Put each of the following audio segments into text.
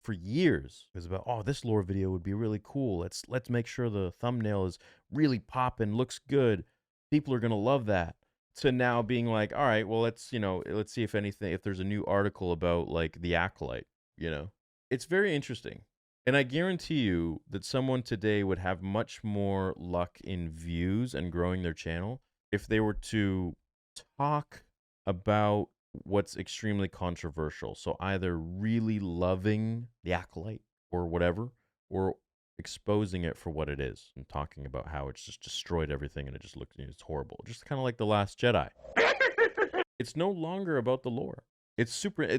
for years. It was about, oh, this lore video would be really cool. Let's make sure the thumbnail is really popping, looks good. People are gonna love that. To now being like, all right, well, let's see if there's a new article about like the Acolyte. It's very interesting. And I guarantee you that someone today would have much more luck in views and growing their channel if they were to talk about what's extremely controversial. So either really loving the Acolyte or whatever, or exposing it for what it is and talking about how it's just destroyed everything and it just looks, it's horrible. Just kind of like The Last Jedi. It's no longer about the lore. It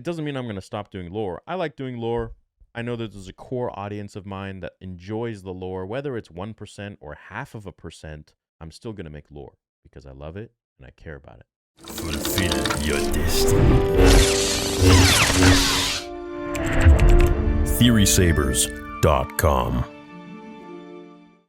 doesn't mean I'm going to stop doing lore. I like doing lore. I know that there's a core audience of mine that enjoys the lore, whether it's 1% or 0.5%. I'm still going to make lore because I love it and I care about it. Fulfill your destiny. TheorySabers.com.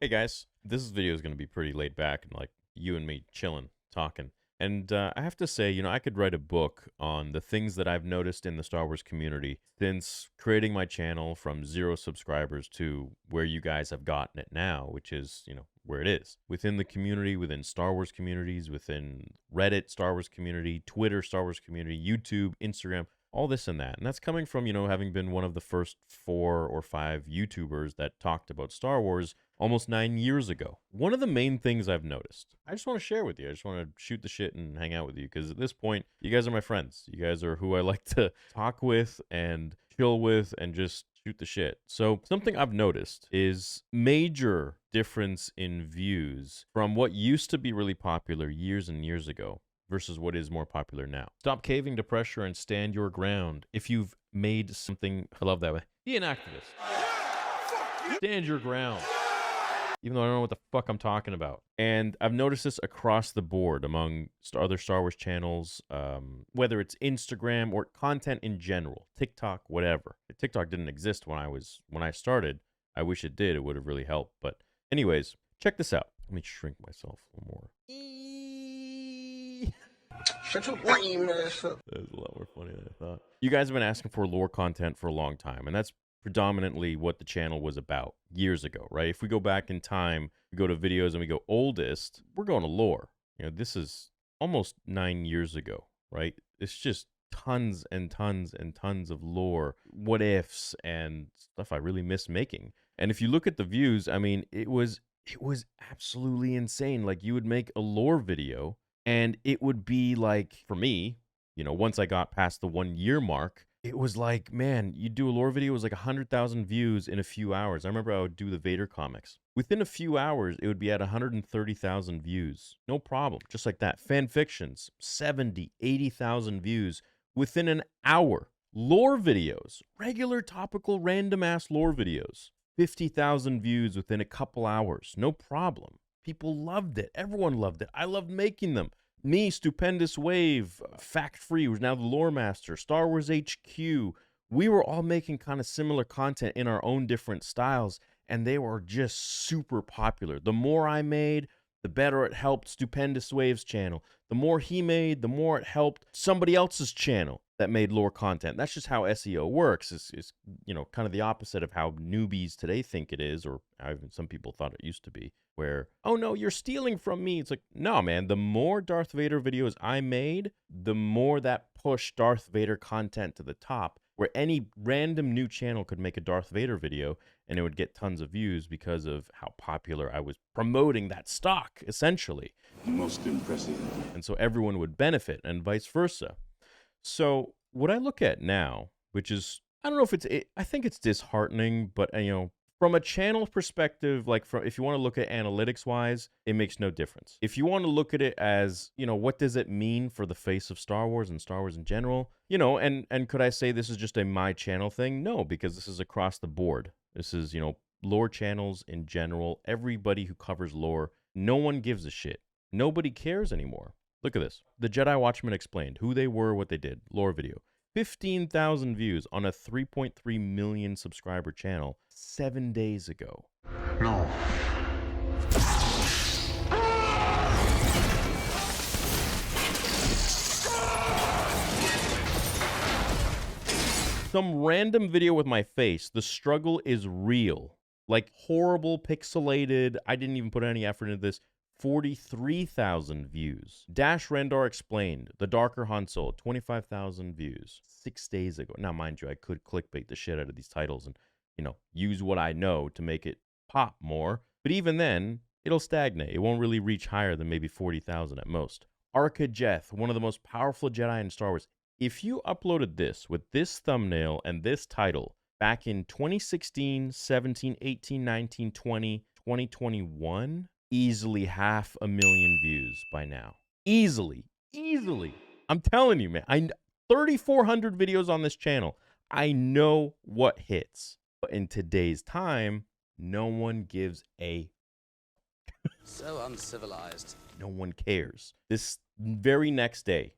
Hey guys, this video is going to be pretty laid back and like you and me chilling, talking. And I have to say, I could write a book on the things that I've noticed in the Star Wars community since creating my channel from 0 subscribers to where you guys have gotten it now, which is, where it is. Within the community, within Star Wars communities, within Reddit Star Wars community, Twitter Star Wars community, YouTube, Instagram, all this and that. And that's coming from, having been one of the first 4 or 5 YouTubers that talked about Star Wars almost 9 years ago. One of the main things I've noticed, I just want to share with you. I just want to shoot the shit and hang out with you because at this point, you guys are my friends. You guys are who I like to talk with and chill with and just shoot the shit. So something I've noticed is major difference in views from what used to be really popular years and years ago versus what is more popular now. Stop caving to pressure and stand your ground. If you've made something, I love that way. Be an activist. Stand your ground. Even though I don't know what the fuck I'm talking about. And I've noticed this across the board among other Star Wars channels, whether it's Instagram or content in general, TikTok, whatever. If TikTok didn't exist when I started, I wish it did. It would have really helped. But anyways, check this out. Let me shrink myself a little more. Shut your lame ass up. That was a lot more funny than I thought. You guys have been asking for lore content for a long time, and that's predominantly what the channel was about years ago, right? If we go back in time, we go to videos and we go oldest, we're going to lore. This is almost 9 years ago, right? It's just tons and tons and tons of lore, what ifs, and stuff I really miss making. And if you look at the views, I mean, it was absolutely insane. Like, you would make a lore video and it would be like, for me, once I got past the 1 year mark, it was like, man, you do a lore video, it was like 100,000 views in a few hours. I remember I would do the Vader comics. Within a few hours, it would be at 130,000 views. No problem. Just like that. Fan fictions, 70, 80,000 views within an hour. Lore videos, regular topical random ass lore videos, 50,000 views within a couple hours. No problem. People loved it. Everyone loved it. I loved making them. Me, Stupendous Wave, Fact Free, who's now the Lore Master, Star Wars HQ. We were all making kind of similar content in our own different styles, and they were just super popular. The more I made, the better it helped Stupendous Wave's channel. The more he made, the more it helped somebody else's channel that made lore content. That's just how SEO works. It's kind of the opposite of how newbies today think it is, or even some people thought it used to be, where, oh no, you're stealing from me. It's like, no, man, the more Darth Vader videos I made, the more that pushed Darth Vader content to the top, where any random new channel could make a Darth Vader video and it would get tons of views because of how popular I was promoting that stock, essentially. Most impressive. And so everyone would benefit, and vice versa. So what I look at now, which is, I don't know if I think it's disheartening, but from a channel perspective, like if you want to look at analytics wise, it makes no difference. If you want to look at it as, what does it mean for the face of Star Wars and Star Wars in general, and could I say this is just a my channel thing? No, because this is across the board. This is, lore channels in general, everybody who covers lore, no one gives a shit. Nobody cares anymore. Look at this. The Jedi Watchmen explained who they were, what they did. Lore video. 15,000 views on a 3.3 million subscriber channel 7 days ago. No. some random video with my face. The struggle is real. Like horrible, pixelated. I didn't even put any effort into this. 43,000 views. Dash Rendar Explained, The Darker Han Solo, 25,000 views 6 days ago. Now, mind you, I could clickbait the shit out of these titles and, use what I know to make it pop more. But even then, it'll stagnate. It won't really reach higher than maybe 40,000 at most. Arca Jeth, one of the most powerful Jedi in Star Wars. If you uploaded this with this thumbnail and this title back in 2016, 17, 18, 19, 20, 2021, easily 500,000 views by now. Easily. I'm telling you, man. 3,400 videos on this channel. I know what hits. But in today's time, no one gives a so uncivilized. No one cares. This very next day,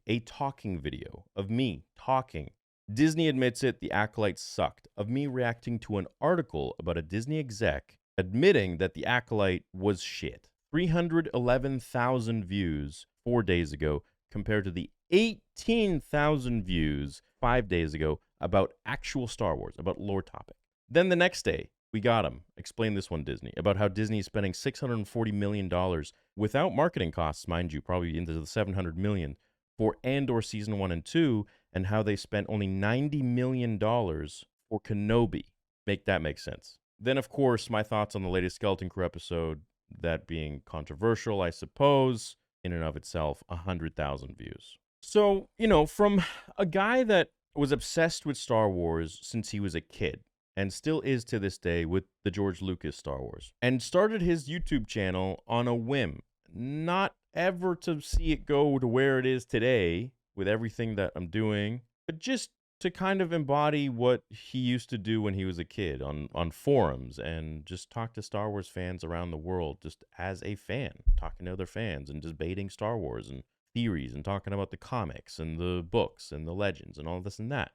a talking video of me talking. Disney admits it, the Acolyte sucked. Of me reacting to an article about a Disney exec admitting that the Acolyte was shit. 311,000 views 4 days ago compared to the 18,000 views 5 days ago about actual Star Wars, about lore topic. Then the next day, we got him. Explain this one, Disney, about how Disney is spending $640 million without marketing costs, mind you, probably into the $700 million for Andor Season 1 and 2, and how they spent only $90 million for Kenobi. Make that make sense. Then, of course, my thoughts on the latest Skeleton Crew episode, that being controversial, I suppose, in and of itself, 100,000 views. So, from a guy that was obsessed with Star Wars since he was a kid, and still is to this day with the George Lucas Star Wars, and started his YouTube channel on a whim, not ever to see it go to where it is today with everything that I'm doing, but just to kind of embody what he used to do when he was a kid on forums and just talk to Star Wars fans around the world, just as a fan, talking to other fans and debating Star Wars and theories and talking about the comics and the books and the legends and all this and that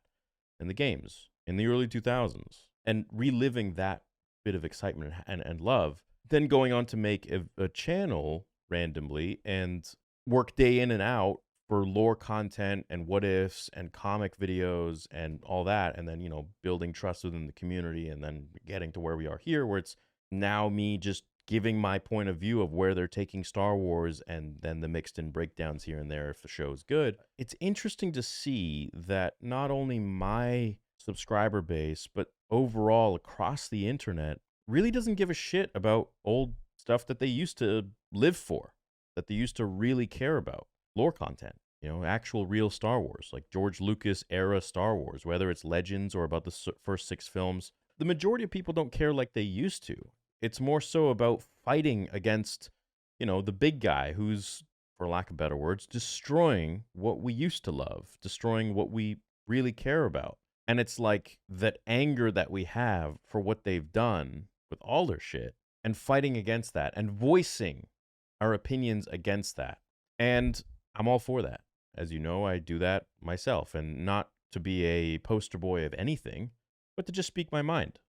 and the games in the early 2000s and reliving that bit of excitement and love, then going on to make a channel randomly and work day in and out for lore content and what ifs and comic videos and all that, and then building trust within the community, and then getting to where we are here, where it's now me just giving my point of view of where they're taking Star Wars, and then the mixed in breakdowns here and there if the show's good. It's interesting to see that not only my subscriber base, but overall across the internet really doesn't give a shit about old stuff that they used to live for, that they used to really care about. Lore content, actual real Star Wars, like George Lucas era Star Wars, whether it's Legends or about the first 6 films. The majority of people don't care like they used to. It's more so about fighting against, the big guy who's, for lack of better words, destroying what we used to love, destroying what we really care about. And it's like that anger that we have for what they've done with all their shit and fighting against that and voicing our opinions against that. And I'm all for that. As you know, I do that myself, and not to be a poster boy of anything, but to just speak my mind,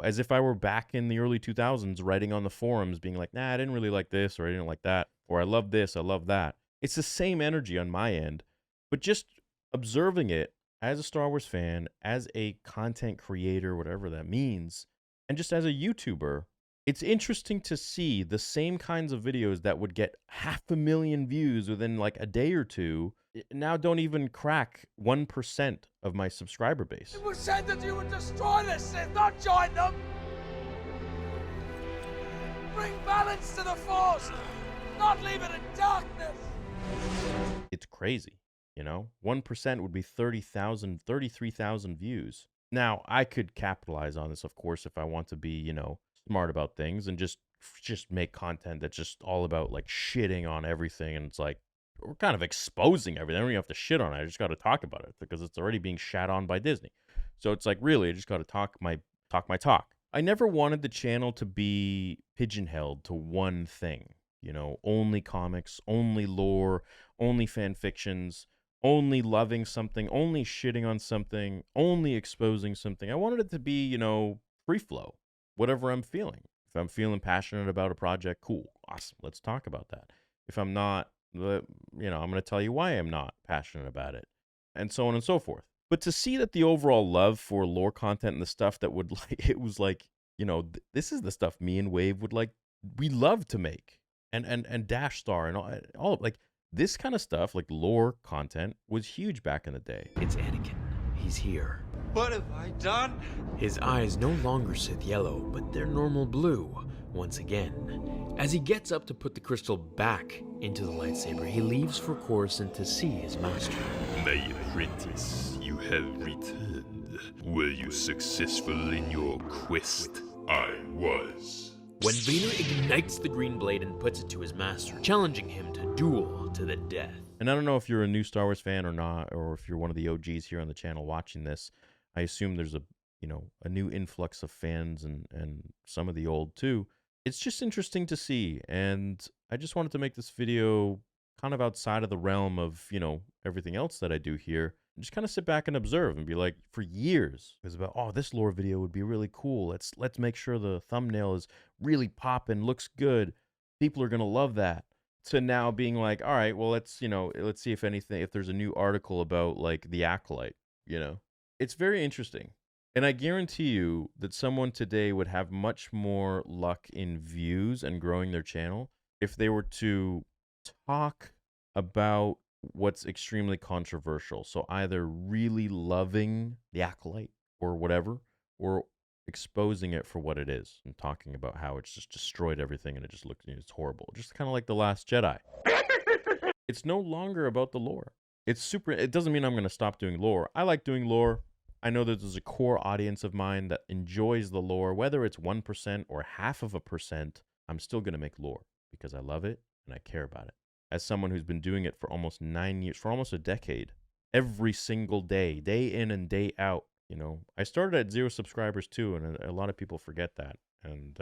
as if I were back in the early 2000s writing on the forums being like, nah, I didn't really like this, or I didn't like that, or I love this, I love that. It's the same energy on my end, but just observing it as a Star Wars fan, as a content creator, whatever that means, and just as a YouTuber, it's interesting to see the same kinds of videos that would get 500,000 views within like a day or two now don't even crack 1% of my subscriber base. It was said that you would destroy the Sith, not join them! Bring balance to the Force, not leave it in darkness! It's crazy, 1% would be 30,000, 33,000 views. Now, I could capitalize on this, of course, if I want to be, smart about things and just make content that's just all about like shitting on everything, and it's like we're kind of exposing everything. I don't even have to shit on it. I just got to talk about it because it's already being shat on by Disney. So it's like, really, I just got to talk my talk. I never wanted the channel to be pigeonholed to one thing, only comics, only lore, only fan fictions, only loving something, only shitting on something, only exposing something. I wanted it to be, free flow. Whatever I'm feeling. If I'm feeling passionate about a project, cool, awesome, let's talk about that. If I'm not, I'm going to tell you why I'm not passionate about it, and so on and so forth. But to see that the overall love for lore content and the stuff that would like, it was like, this is the stuff me and Wave would like, we love to make. And Dash Star and all like this kind of stuff, like lore content, was huge back in the day. It's Anakin. He's here. What have I done? His eyes no longer Sith yellow, but they're normal blue once again. As he gets up to put the crystal back into the lightsaber, he leaves for Coruscant to see his master. My apprentice, you have returned. Were you successful in your quest? I was. When Vader ignites the green blade and puts it to his master, challenging him to duel to the death. And I don't know if you're a new Star Wars fan or not, or if you're one of the OGs here on the channel watching this. I assume there's a new influx of fans and some of the old too. It's just interesting to see, and I just wanted to make this video kind of outside of the realm of, everything else that I do here. Just kind of sit back and observe and be like, for years, it was about, oh, this lore video would be really cool. Let's make sure the thumbnail is really popping, looks good. People are going to love that. To now being like, all right, well, let's see if there's a new article about like the Acolyte, It's very interesting. And I guarantee you that someone today would have much more luck in views and growing their channel if they were to talk about what's extremely controversial. So either really loving the Acolyte or whatever, or exposing it for what it is and talking about how it's just destroyed everything and it just looks, it's horrible. Just kind of like The Last Jedi. It's no longer about the lore. It doesn't mean I'm going to stop doing lore. I like doing lore. I know that there's a core audience of mine that enjoys the lore, whether it's 1% or 0.5%. I'm still going to make lore because I love it and I care about it. As someone who's been doing it for almost 9 years, for almost a decade, every single day, day in and day out, I started at 0 subscribers too, and a lot of people forget that. And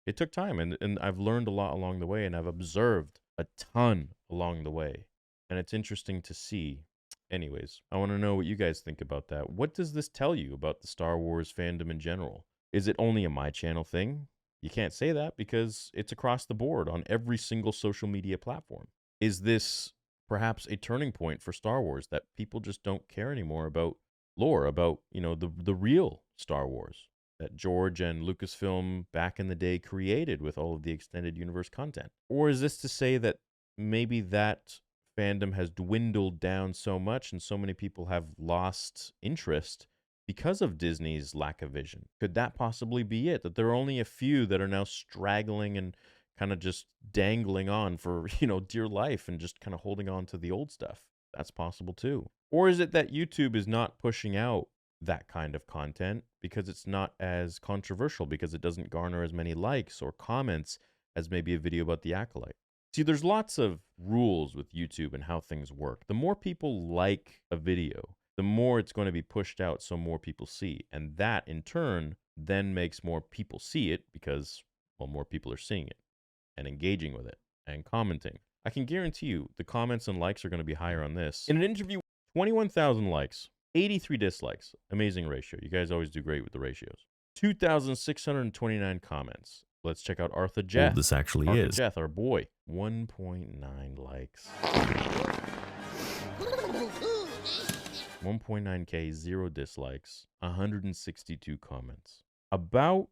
it took time, and I've learned a lot along the way, and I've observed a ton along the way. And it's interesting to see. Anyways, I want to know what you guys think about that. What does this tell you about the Star Wars fandom in general? Is it only a My Channel thing? You can't say that because it's across the board on every single social media platform. Is this perhaps a turning point for Star Wars that people just don't care anymore about lore, about, the real Star Wars that George and Lucasfilm back in the day created with all of the extended universe content? Or is this to say that maybe that fandom has dwindled down so much and so many people have lost interest because of Disney's lack of vision? Could that possibly be it? That there are only a few that are now straggling and kind of just dangling on for, dear life and just kind of holding on to the old stuff? That's possible too. Or is it that YouTube is not pushing out that kind of content because it's not as controversial, because it doesn't garner as many likes or comments as maybe a video about the Acolyte? See, there's lots of rules with YouTube and how things work. The more people like a video, the more it's going to be pushed out so more people see. And that, in turn, then makes more people see it because, well, more people are seeing it and engaging with it and commenting. I can guarantee you the comments and likes are going to be higher on this. In an interview, 21,000 likes, 83 dislikes. Amazing ratio. You guys always do great with the ratios. 2,629 comments. Let's check out Arthur Jeth. This actually Arthur is. Jeth, our boy. 1.9 likes. 1.9K, 0 dislikes, 162 comments. About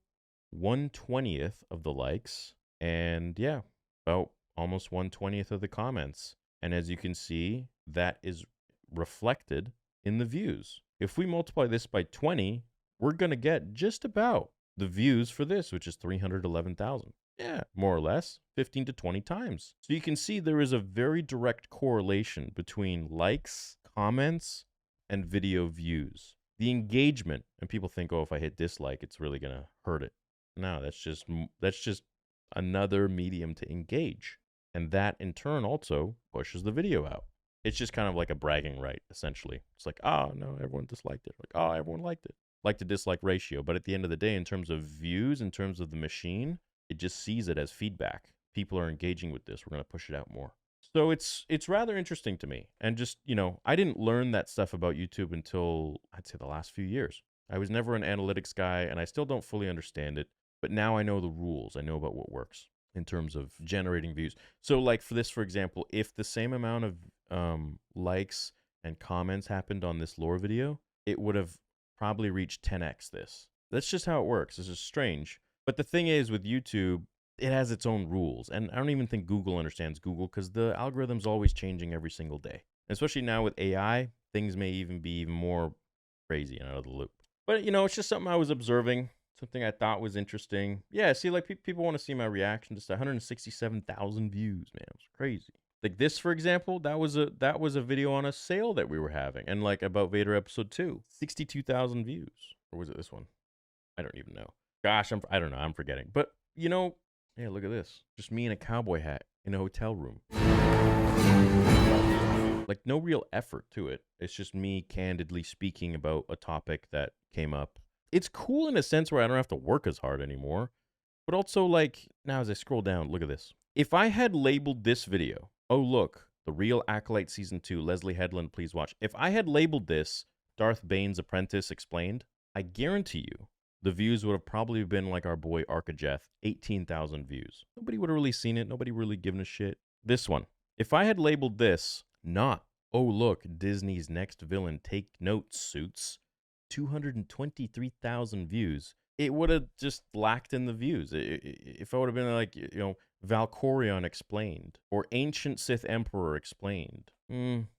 1/20th of the likes, and yeah, about almost 1/20th of the comments. And as you can see, that is reflected in the views. If we multiply this by 20, we're going to get just about the views for this, which is 311,000. Yeah, more or less, 15 to 20 times. So you can see there is a very direct correlation between likes, comments, and video views. The engagement, and people think, oh, if I hit dislike, it's really going to hurt it. No, that's just another medium to engage. And that, in turn, also pushes the video out. It's just kind of like a bragging right, essentially. It's like, oh, no, everyone disliked it. Like, oh, everyone liked it. Like to dislike ratio. But at the end of the day, in terms of views, in terms of the machine, it just sees it as feedback. People are engaging with this. We're going to push it out more. So it's rather interesting to me. And just, I didn't learn that stuff about YouTube until, I'd say, the last few years. I was never an analytics guy, and I still don't fully understand it. But now I know the rules. I know about what works in terms of generating views. So like for this, for example, if the same amount of likes and comments happened on this lore video, it would have probably reached 10x this. That's just how it works. This is strange. But the thing is, with YouTube, it has its own rules. And I don't even think Google understands Google, because the algorithm's always changing every single day. Especially now with AI, things may even be even more crazy and out of the loop. But, you know, it's just something I was observing, something I thought was interesting. Yeah, see, like, people want to see my reaction. Just 167,000 views, man. It was crazy. Like this, for example, that was a video on a sale that we were having, and like about Vader episode 2, 62,000 views. Or was it this one? I don't even know. Gosh, I don't know. I'm forgetting. But, you know, yeah, look at this. Just me in a cowboy hat in a hotel room. Like, no real effort to it. It's just me candidly speaking about a topic that came up. It's cool in a sense where I don't have to work as hard anymore. But also, like, now as I scroll down, look at this. If I had labeled this video, oh, look, The Real Acolyte Season 2, Leslie Headland, please watch. If I had labeled this Darth Bane's Apprentice Explained, I guarantee you the views would have probably been like our boy Arcajeth, 18,000 views. Nobody would have really seen it. Nobody really given a shit. This one. If I had labeled this not, oh, look, Disney's next villain, take notes, suits, 223,000 views, it would have just lacked in the views. If I would have been like, you know, Valkorion Explained or Ancient Sith Emperor Explained,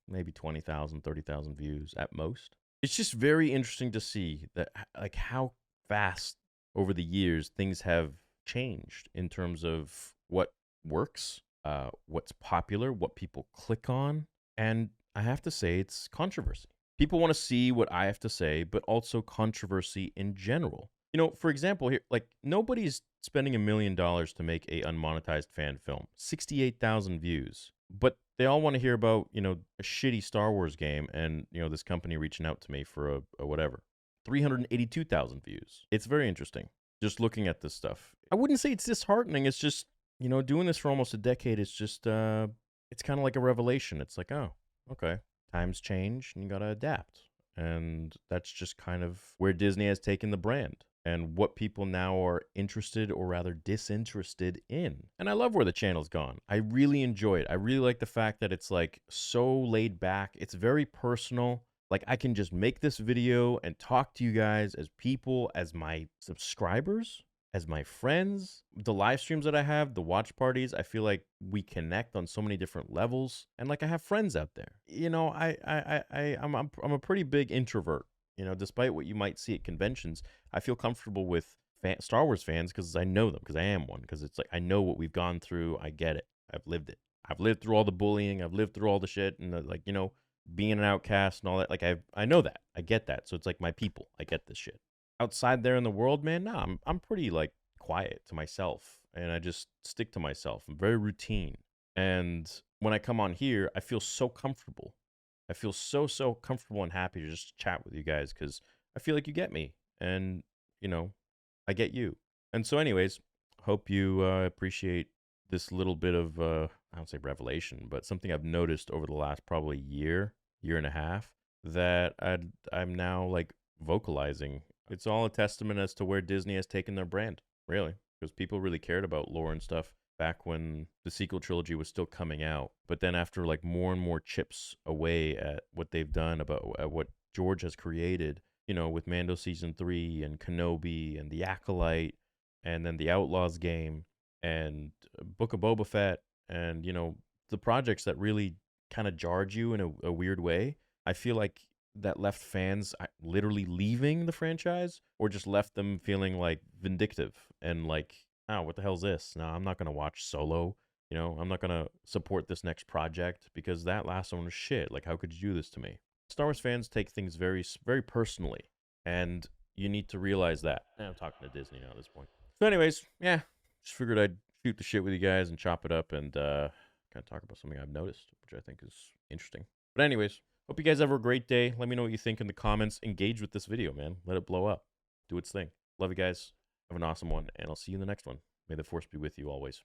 maybe 20,000, 30,000 views at most. It's just very interesting to see that, like, how fast over the years things have changed in terms of what works, what's popular, what people click on. And I have to say, it's controversy. People want to see what I have to say, but also controversy in general. You know, for example, here, like, nobody's spending $1 million to make a unmonetized fan film. 68,000 views. But they all want to hear about, you know, a shitty Star Wars game and, you know, this company reaching out to me for a whatever. 382,000 views. It's very interesting just looking at this stuff. I wouldn't say it's disheartening. It's just, you know, doing this for almost a decade, it's just, it's kind of like a revelation. It's like, oh, okay. Times change and you got to adapt. And that's just kind of where Disney has taken the brand and what people now are interested or rather disinterested in. And I love where the channel's gone. I really enjoy it. I really like the fact that it's like so laid back. It's very personal. Like, I can just make this video and talk to you guys as people, as my subscribers, as my friends. The live streams that I have, the watch parties, I feel like we connect on so many different levels. And like, I have friends out there. You know, I'm a pretty big introvert. You know, despite what you might see at conventions, I feel comfortable with Star Wars fans because I know them, because I am one. Because it's like, I know what we've gone through. I get it. I've lived it. I've lived through all the bullying. I've lived through all the shit. And like, you know, being an outcast and all that. Like, I know that. I get that. So it's like my people. I get this shit. Outside there in the world, man, nah, I'm pretty like quiet to myself. And I just stick to myself. I'm very routine. And when I come on here, I feel so comfortable. I feel so comfortable and happy to just chat with you guys because I feel like you get me and, you know, I get you. And so anyways, hope you appreciate this little bit of, I don't say revelation, but something I've noticed over the last probably year and a half that I'm now like vocalizing. It's all a testament as to where Disney has taken their brand, really, because people really cared about lore and stuff back when the sequel trilogy was still coming out. But then after like more and more chips away at what they've done about what George has created, you know, with Mando Season 3 and Kenobi and The Acolyte and then the Outlaws game and Book of Boba Fett and, you know, the projects that really kind of jarred you in a weird way, I feel like that left fans literally leaving the franchise or just left them feeling like vindictive and like, oh, what the hell's this? No, I'm not going to watch Solo. You know, I'm not going to support this next project because that last one was shit. Like, how could you do this to me? Star Wars fans take things very, very personally, and you need to realize that. I'm talking to Disney now at this point. So anyways, yeah, just figured I'd shoot the shit with you guys and chop it up and kind of talk about something I've noticed, which I think is interesting. But anyways, hope you guys have a great day. Let me know what you think in the comments. Engage with this video, man. Let it blow up. Do its thing. Love you guys. Have an awesome one, and I'll see you in the next one. May the Force be with you always.